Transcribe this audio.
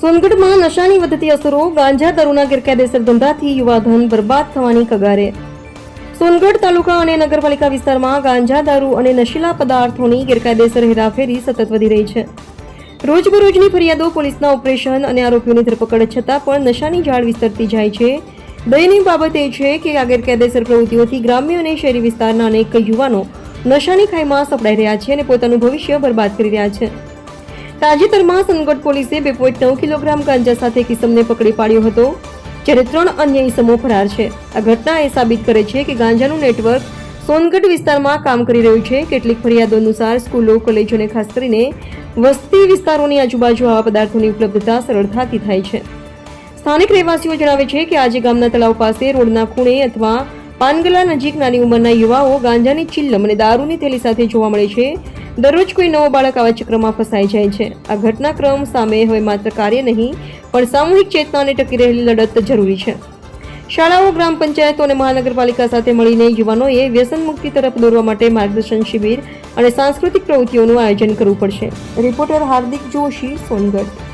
સોનગઢમાં નશાની વધતી અસરો, ગાંજા દારૂના ગેરકાયદેસર ધંધાથી યુવાધન બરબાદ થવાની કગારે. સોનગઢ તાલુકા અને નગરપાલિકા વિસ્તારમાં ગાંજા દારૂ અને નશીલા પદાર્થોની ગેરકાયદેસર હેરાફેરી સતત વધી રહી છે. રોજબરોજની ફરિયાદો, પોલીસના ઓપરેશન અને આરોપીઓની ધરપકડ છતાં પણ નશાની ઝાડ વિસ્તરતી જાય છે. દયનીય બાબત એ છે કે આ ગેરકાયદેસર પ્રવૃત્તિઓથી ગ્રામ્ય અને શહેરી વિસ્તારના અનેક યુવાનો નશાની ખાઈમાં સપડાઈ રહ્યા છે અને પોતાનું ભવિષ્ય બરબાદ કરી રહ્યા છે. તાજેતરમાં સોનગઢ પોલીસે 2.9 કિલોગ્રામ ગાંજા સાથે એક ઇસમને પકડી પાડ્યો હતો, જ્યારે 3 અન્ય ઇસમો ફરાર છે. આ ઘટના એ સાબિત કરે છે કે ગાંજાનું નેટવર્ક સોનગઢ વિસ્તારમાં કામ કરી રહ્યું છે. કેટલીક ફરિયાદો અનુસાર સ્કૂલો, કોલેજો અને ખાસ કરીને વસ્તી વિસ્તારોની આજુબાજુ આવા પદાર્થોની ઉપલબ્ધતા સરળતાથી થાય છે. સ્થાનિક રહેવાસીઓ જણાવે છે કે આજે ગામના તળાવ પાસે, રોડના ખૂણે અથવા પાનગલા નજીક નાની ઉંમરના યુવાઓ ગાંજાની ચિલ્લમ અને દારૂની થેલી સાથે જોવા મળે છે. દરરોજ કોઈ નવો બાળક આવા ચક્રમાં ફસાઈ જાય છે. આ ઘટનાક્રમ સામે હવે માત્ર કાર્ય નહીં પણ સામૂહિક ચેતનાને ટકી રહેલી લડત જરૂરી છે. શાળાઓ, ગ્રામ પંચાયતો અને મહાનગરપાલિકા સાથે મળીને યુવાનોએ વ્યસન મુક્તિ તરફ દોરવા માટે માર્ગદર્શન શિબિર અને સાંસ્કૃતિક પ્રવૃત્તિઓનું આયોજન કરવું પડશે. રિપોર્ટર હાર્દિક જોશી, સોનગઢ.